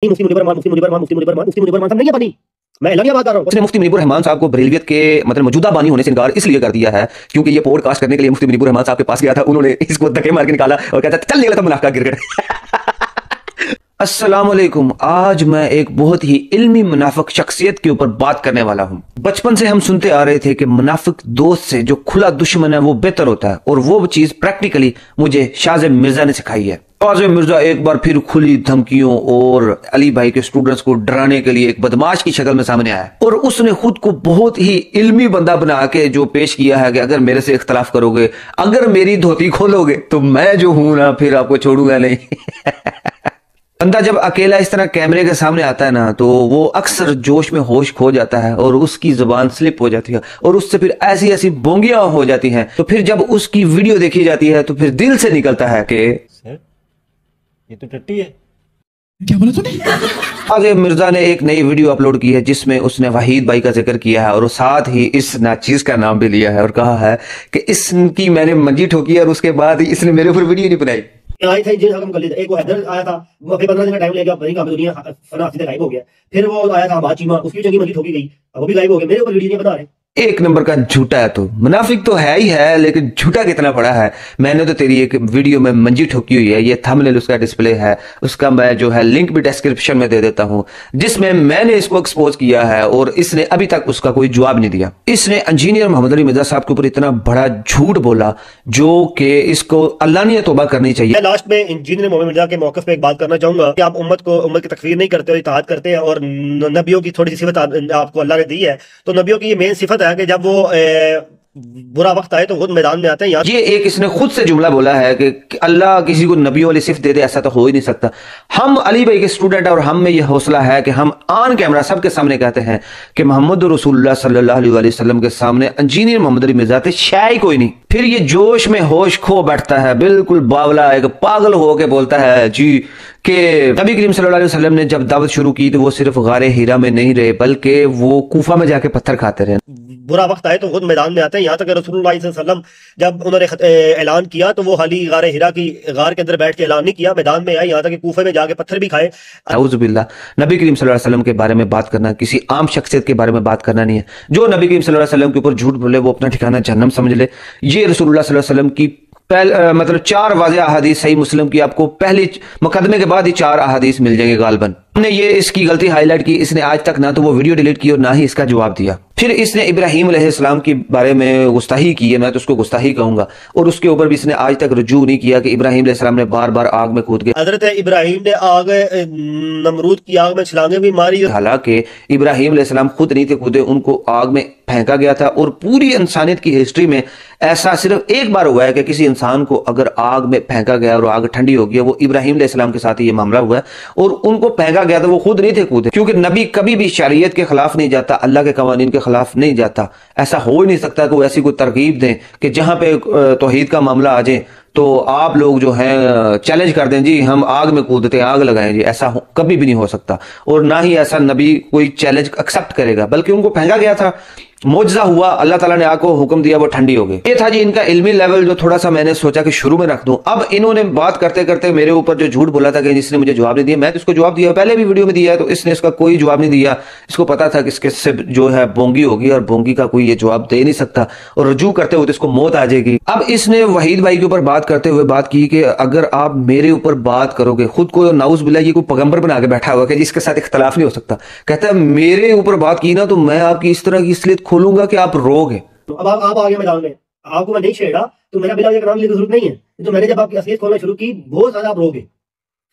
मुफ्ती मुजीबुर रहमान मुफ्ती मुजीबुर रहमान मुफ्ती मुजीबुर रहमान मुफ्ती मुजीबुर रहमान साहब नहीं है बनी। मैं एलानिया बात कर रहा हूँ। उसने मुफ्ती मुजीबुर रहमान साहब को बरेलवियत के मतलब मौजूदा बानी होने से इनकार इसलिए कर दिया है क्योंकि ये पॉडकास्ट करने के लिए मुफ्ती मुजीबुर रहमान साहब के पास गया था, उन्होंने इसको धक्के मार के निकाला और कहता चल निकला था मुनाफिक गिरगिट। अस्सलाम वालेकुम। आज मैं एक बहुत ही इल्मी मुनाफिक शख्सियत के ऊपर बात करने वाला हूँ। बचपन से हम सुनते आ रहे थे कि मुनाफिक दोस्त से जो खुला दुश्मन है वो बेहतर होता है, और वो चीज प्रैक्टिकली मुझे शाज़िम मिर्जा ने सिखाई है। शाज़िम मिर्जा एक बार फिर खुली धमकियों और अली भाई के स्टूडेंट्स को डराने के लिए एक बदमाश की शक्ल में सामने आया, और उसने खुद को बहुत ही इल्मी बंदा बना के जो पेश किया है कि अगर मेरे से इख्तलाफ करोगे, अगर मेरी धोती खोलोगे तो मैं जो हूं ना फिर आपको छोड़ूंगा नहीं। बंदा जब अकेला इस तरह कैमरे के सामने आता है ना तो वो अक्सर जोश में होश खो जाता है और उसकी जुबान स्लिप हो जाती है और उससे फिर ऐसी ऐसी बोंगियां हो जाती हैं। तो फिर जब उसकी वीडियो देखी जाती है तो फिर दिल से निकलता है कि सर ये तो टट्टी है। क्या बोला तूने? शाज़िम मिर्जा ने एक नई वीडियो अपलोड की है जिसमें उसने वहीद भाई का जिक्र किया है और साथ ही इस नाचीज का नाम भी लिया है और कहा है कि इसकी मैंने मंजी ठोकी और उसके बाद ही इसने मेरे ऊपर वीडियो नहीं बनाई। आए थे जिन हकम कर लिए, एक वो हैदर आया था, वो फिर 15 दिन का टाइम ले गया, वही काम दुनिया फना से गायब हो गया। फिर वो आया था बाचीमा, उसकी चंगी मंगी ठोकी गई, वो भी गायब हो गया। मेरे ऊपर वीडियो नहीं बना रहे। एक नंबर का झूठा है, तो मुनाफिक तो है ही है, लेकिन झूठा कितना बड़ा है। मैंने तो तेरी एक वीडियो में मंजी ठोकी हुई है, ये थंबनेल उसका डिस्प्ले है, उसका मैं जो है लिंक भी डिस्क्रिप्शन में दे देता हूं, जिसमें मैंने इसको एक्सपोज किया है और इसने अभी तक उसका कोई जवाब नहीं दिया। इसने इंजीनियर मोहम्मद अली मिर्जा साहब के ऊपर इतना बड़ा झूठ बोला जो कि इसको अल्लाह तौबा करनी चाहिए। मैं लास्ट में इंजीनियर मोहम्मद मिर्जा के मौक़िफ़ पे एक बात करना चाहूंगा कि आप उम्मत की तकफीर नहीं करते हो, इत्तेहाद करते हैं, और नबियों की थोड़ी सी सिफत आपको अल्लाह ने दी है। तो नबियों की ये मेन सिफत है कि जब वो बुरा वक्त आए तो खुद मैदान में आते हैं। ये एक इसने खुद से जुमला बोला है कि अल्लाह किसी को नबियों वाली सिफत दे दे, ऐसा तो हो ही नहीं सकता। हम अली भाई के स्टूडेंट हैं और हम में यह हौसला है कि हम ऑन कैमरा सबके सामने कहते हैं कि मोहम्मद रसूलुल्लाह सल्लल्लाहु अलैहि वसल्लम के सामने इंजीनियर मोहम्मद अली मिर्जा थे शाय कोई नहीं। फिर ये जोश में होश खो बैठता है, बिल्कुल बावला एक पागल होके बोलता है जी कि नबी करीम सल्लल्लाहु अलैहि वसल्लम ने जब दावत शुरू की तो वो सिर्फ गारे हीरा में नहीं रहे बल्कि वो कूफा में जाके पत्थर खाते रहे। बुरा वक्त आए तो खुद मैदान में आते हैं। यहाँ तक रसूलुल्लाह सल्लल्लाहु अलैहि वसल्लम जब उन्होंने ऐलान किया तो वो हाली गारे हीरा की गार के अंदर बैठ के ऐलान नहीं किया, मैदान में आए, यहाँ तक कि कूफे में जाके पत्थर भी खाए। औज़ुबिल्लाह। नबी करीम सल्लल्लाहु अलैहि वसल्लम के बारे में बात करना किसी आम शख्सियत के बारे में बात करना नहीं है। जो नबी करीम सल्लल्लाहु अलैहि वसल्लम के ऊपर झूठ बोले वो अपना ठिकाना जहन्नम समझ ले। ये रसूलुल्लाह सल्लल्लाहु अलैहि वसल्लम की मतलब 4 वाज़ेह अहादीस सही मुस्लिम की आपको पहले मुकदमे के बाद ही 4 अहादीस मिल जाएंगे गालबन। हमने ये इसकी गलती हाईलाइट की, इसने आज तक ना तो वो वीडियो डिलीट की और ना ही इसका जवाब दिया। फिर इसने इब्राहिम अलैहिस्सलाम के बारे में गुस्ताही की है, मैं तो उसको गुस्ताही कहूंगा, और उसके ऊपर भी इसने आज तक रुजू नहीं किया कि इब्राहिम अलैहिस्सलाम ने बार बार आग में कूद के हजरत इब्राहिम ने आग नमरूद की आग में छलांगे भी मारी। हालांकि इब्राहिम अलैहिस्सलाम खुद नहीं थे कूदे, उनको आग में फेंका गया था। और पूरी इंसानियत की हिस्ट्री में ऐसा सिर्फ एक बार हुआ है कि किसी इंसान को अगर आग में फेंका गया और आग ठंडी हो गई, वो इब्राहिम अलैहिस्सलाम के साथ ही ये मामला हुआ है। और उनको फेंका गया था, वो खुद नहीं थे कूदे, क्योंकि नबी कभी भी शरीयत के खिलाफ नहीं जाता, अल्लाह के कवानीन के खिलाफ नहीं जाता। ऐसा हो ही नहीं सकता कि वो ऐसी कोई तरकीब दें कि जहां पे तौहीद का मामला आ जाए तो आप लोग जो है चैलेंज कर दें जी हम आग में कूदते हैं, आग लगाएं जी। ऐसा कभी भी नहीं हो सकता और ना ही ऐसा नबी कोई चैलेंज एक्सेप्ट करेगा, बल्कि उनको फेंका गया था, मौजज़ा हुआ, अल्लाह ताला ने आग को हुक्म दिया, वो ठंडी हो गई। ये था जी इनका इल्मी लेवल जो थोड़ा सा मैंने सोचा कि शुरू में रख दूं। अब इन्होंने बात करते करते मेरे ऊपर जो झूठ बोला था कि जिसने मुझे जवाब नहीं दिया, मैं तो इसको जवाब दिया, पहले भी वीडियो में दिया है, तो इसने इसका कोई जवाब नहीं दिया। इसको पता था कि इसके से जो है बोंगी होगी और बोंगी का कोई ये जवाब दे नहीं सकता और रुजू करते हुए तो इसको मौत आ जाएगी। अब इसने वहीद भाई के ऊपर बात करते हुए बात की कि अगर आप मेरे ऊपर बात करोगे, खुद को नाउज़ बिल्लाह ये कोई पैगंबर बना के बैठा हुआ कि जिसके साथ इख्तलाफ नहीं हो सकता, कहता है मेरे ऊपर बात की ना तो मैं आपकी इस तरह की इसलिए खोलूंगा कि आप रोगे। तो अब आप आ गए मैदान में, आपको मैं नहीं छेड़ा तो मेरा बिला नाम लेने की जरूरत नहीं है। तो मैंने जब आपकी असलियत खोलना शुरू की, बहुत ज्यादा आप रोगे,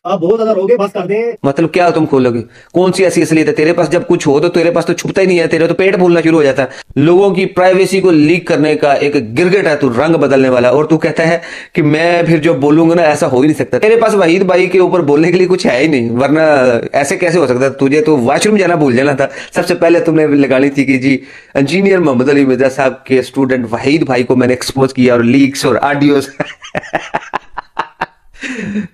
आप बहुत ज्यादा रोगे, बस कर दें। मतलब क्या तुम खोलोगे? कौन सी ऐसी असलियत है तेरे पास? जब कुछ हो तो तेरे पास तो छुपता ही नहीं है, तेरे तो पेट फूलना शुरू हो जाता है। लोगों की प्राइवेसी को लीक करने का एक गिरगिट है तू, रंग बदलने वाला, और तू कहता है कि मैं फिर जो बोलूंगा ना ऐसा हो ही नहीं सकता। तेरे पास वहीद भाई के ऊपर बोलने के लिए कुछ है ही नहीं, वरना ऐसे कैसे हो सकता है? तुझे तो वॉशरूम जाना भूल जाना था। सबसे पहले तुमने लगानी थी कि जी इंजीनियर मोहम्मद अली मिर्जा साहब के स्टूडेंट वहीद भाई को मैंने एक्सपोज किया और लीक्स और ऑडियोज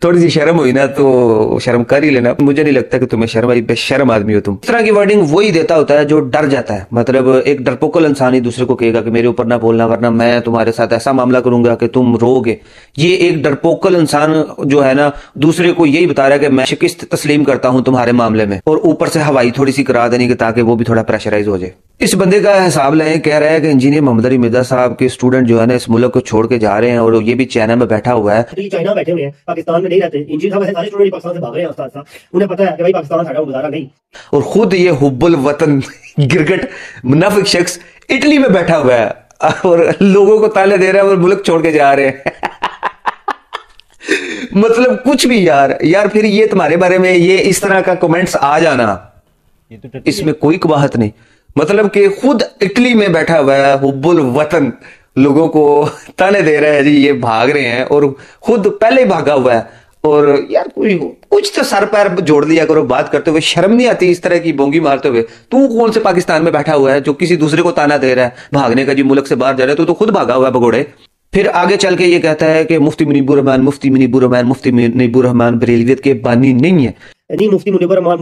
थोड़ी सी शर्म हुई ना तो शर्म कर ही लेना। मुझे नहीं लगता कि तुम्हें शर्म आई, बेशर्म आदमी हो तुम। इस तरह की वर्डिंग वही देता होता है जो डर जाता है। मतलब एक डरपोकल इंसान ही दूसरे को कहेगा कि मेरे ऊपर ना बोलना वरना मैं तुम्हारे साथ ऐसा मामला करूंगा कि तुम रोगे। ये एक डरपोकल इंसान जो है ना, दूसरे को यही बता रहा है कि मैं शिकस्त तस्लीम करता हूं तुम्हारे मामले में, और ऊपर से हवाई थोड़ी सी करा देनी कि ताकि वो भी थोड़ा प्रेशराइज हो जाए। इस बंदे का हिसाब लें, कह रहा है कि इंजीनियर मोहम्मद अली मिर्जा साहब के स्टूडेंट जो है ना इस मुल्क को छोड़ के जा रहे हैं, और ये भी चाइना में बैठा हुआ है। तो ये चाइना बैठे हुए हैं, पाकिस्तान में नहीं रहते। इंजीनियर साहब ऐसे सारे स्टूडेंट पाकिस्तान से भाग रहे हैं उस्ताद साहब, उन्हें पता है कि भाई पाकिस्तान साਡਾ गुजारा नहीं। और खुद ये हुब्बुल वतन गिरगट मुनाफिक शख्स इटली में बैठा हुआ है और लोगों को ताले दे रहा है और मुल्क छोड़ के जा रहे हैं। मतलब कुछ भी यार फिर ये तुम्हारे बारे में ये इस तरह का कमेंट्स आ जाना, इसमें कोई कबाहत नहीं। मतलब कि खुद इटली में बैठा हुआ है हुब्बुल वतन, लोगों को ताने दे रहा है जी ये भाग रहे हैं, और खुद पहले ही भागा हुआ है। और यार कुछ तो सर पैर जोड़ लिया करो बात करते हुए, शर्म नहीं आती इस तरह की बोंगी मारते हुए। तू कौन से पाकिस्तान में बैठा हुआ है जो किसी दूसरे को ताना दे रहा है भागने का, जी मुल्क से बाहर जा रहा है, तो खुद भागा हुआ है भगोड़े। फिर आगे चल के ये कहता है कि मुफ्ती मुनीबुर रहमान बरेलवियत के बानी नहीं है। नहीं, मुफ्ती मुनीबुर रहमान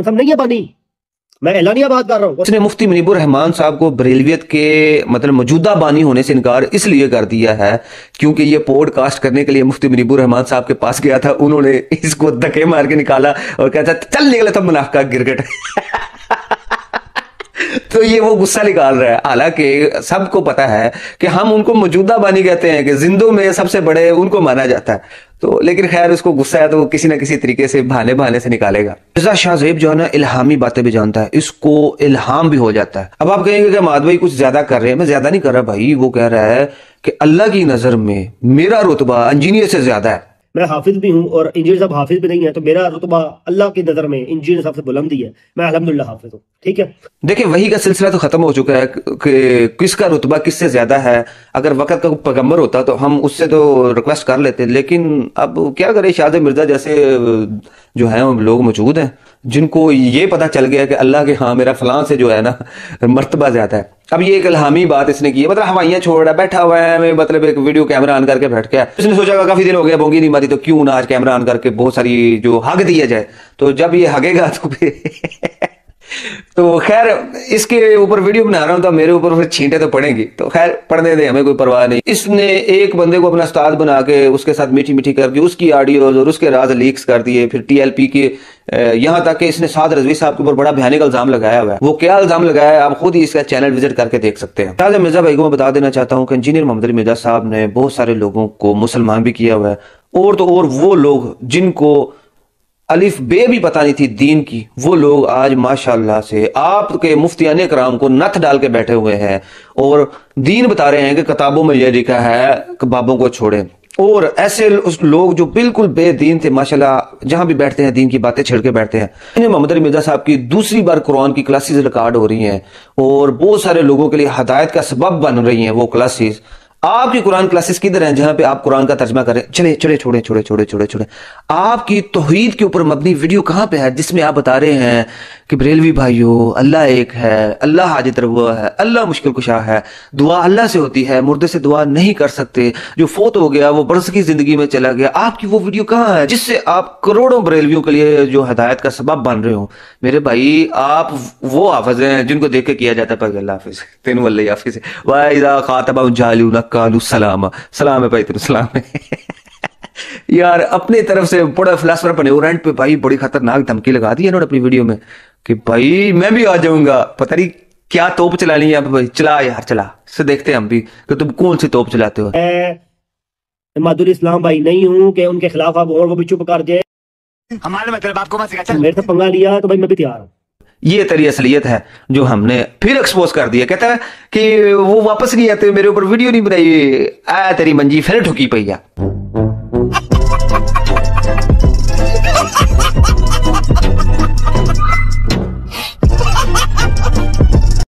साहब नहीं है बानी, मैं एलानिया बात कर रहा हूँ। उसने मुफ्ती मुनीबुर रहमान साहब को बरेलवियत के मतलब मौजूदा बानी होने से इनकार इसलिए कर दिया है क्योंकि ये पॉडकास्ट करने के लिए मुफ्ती मुनीबुर रहमान साहब के पास गया था, उन्होंने इसको धक्के मार के निकाला और कहता चल निकला था मुनाफिका गिरगट। तो ये वो गुस्सा निकाल रहा है, हालांकि सबको पता है कि हम उनको मौजूदा बानी कहते हैं कि जिंदों में सबसे बड़े उनको माना जाता है। तो लेकिन खैर उसको गुस्सा है तो वो किसी ना किसी तरीके से बहाने से निकालेगा। मिर्जा शाहजेब जो है ना इल्हामी बातें भी जानता है, इसको इल्हाम भी हो जाता है। अब आप कहेंगे कि माद भाई कुछ ज्यादा कर रहे हैं, मैं ज्यादा नहीं कर रहा भाई। वो कह रहा है कि अल्लाह की नजर में मेरा रुतबा इंजीनियर से ज्यादा है। मैं हाफिज भी हूँ और इंजीनियर साहब हाफिज भी नहीं है, तो मेरा रुतबा अल्लाह की नजर में इंजीनियर साहब से बुलंद ही है। मैं अल्हम्दुलिल्लाह हाफिज हूँ, ठीक है। देखिए वही का सिलसिला तो खत्म हो चुका है कि किसका रुतबा किससे ज्यादा है। अगर वक्त का पैगंबर होता तो हम उससे तो रिक्वेस्ट कर लेते, लेकिन अब क्या करें, शाहजेब मिर्जा जैसे जो है लोग मौजूद हैं जिनको ये पता चल गया कि अल्लाह के हाँ मेरा फलां से जो है ना मर्तबा ज्यादा है। अब ये एक इल्हामी बात इसने की है, मतलब हवाइयां छोड़ रहा है, बैठा हुआ है, मतलब एक वीडियो कैमरा ऑन करके बैठ गया। इसने सोचा काफी दिन हो गया बोंगी नहीं मारी, तो क्यों ना आज कैमरा ऑन करके बहुत सारी जो हग दिया जाए। तो जब ये हगेगा तो तो खैर इसके ऊपर वीडियो बना रहा हूं तो मेरे ऊपर फिर छींटे तो पड़ेंगी, तो खैर पढ़ने दे, हमें कोई परवाह नहीं। इसने एक बंदे को अपना उस्ताद बना के उसके साथ मीठी मीठी करके उसकी ऑडियोज और उसके राज लीक्स कर दिए। फिर टीएलपी के यहां तक कि इसने साद रजवी साहब के ऊपर बड़ा भयानक इल्जाम लगाया हुआ है। वो क्या इल्जाम लगाया है आप खुद ही इसका चैनल विजिट करके देख सकते हैं। शाहजेब मिर्जा भाई को मैं बता देना चाहता हूँ कि इंजीनियर मोहम्मद अली मिर्जा साहब ने बहुत सारे लोगों को मुसलमान भी किया हुआ है, और तो और वो लोग जिनको अलिफ बे भी पता नहीं थी दीन की, वो लोग आज माशाल्लाह से आपके मुफ्तियाने कराम को नथ डाल के बैठे हुए हैं और दीन बता रहे हैं कि किताबों में यह लिखा है कि बाबों को छोड़ें। और ऐसे उस लोग जो बिल्कुल बेदीन थे माशाल्लाह जहां भी बैठते हैं दीन की बातें छिड़ के बैठते हैं। मोहम्मद अली मिर्जा साहब की दूसरी बार कुरान की क्लासेस रिकॉर्ड हो रही हैं और बहुत सारे लोगों के लिए हदायत का सबब बन रही हैं वो क्लासेस। आपकी कुरान क्लासेस किधर हैं जहां पे आप कुरान का तर्जमा करें? चले छोड़े आपकी तौहीद के ऊपर मबनी वीडियो कहां पे है जिसमें आप बता रहे हैं कि बरेलवी भाइयों अल्लाह एक है, अल्लाह हाजिर रवा है, अल्लाह मुश्किल कुशा है, दुआ अल्लाह से होती है, मुर्दे से दुआ नहीं कर सकते, जो फोत हो गया वो बरस की जिंदगी में चला गया। आपकी वो वीडियो कहां है जिससे आप करोड़ों बरेलवियों के लिए जो हदायत का सबब बन रहे हो? मेरे भाई आप वो हाफिज हैं जिनको देख के किया जाता है अल्लाह हाफिज, तेन वल्ले हाफिज वाइदा खातबा जालू कालू सलाम सलाम है भाई, तेन सलाम है। यार अपनी तरफ से बड़ा फिलासफर बने हो रेंट पे भाई, बड़ी खतरनाक धमकी लगा दी इन्होंने अपनी वीडियो में कि भाई मैं भी आ जाऊंगा, पता नहीं क्या तोप चलानी है भाई, चला यार चला से देखते हैं हम भी कि तुम कौन सी तोप चलाते हो। माधुरी इस्लाम भाई नहीं हूं कि उनके खिलाफ आप और वो भी चुप कर जाए, हमारे मतलब आपको मत सिखा, मेरे से पंगा लिया तो भाई मैं भी तैयार हूं। ये तेरी असलियत है जो हमने फिर एक्सपोज कर दिया। कहता है कि वो वापस नहीं आते, मेरे ऊपर वीडियो नहीं बनाई, आ तेरी मंजी फिर ठुकी पई है।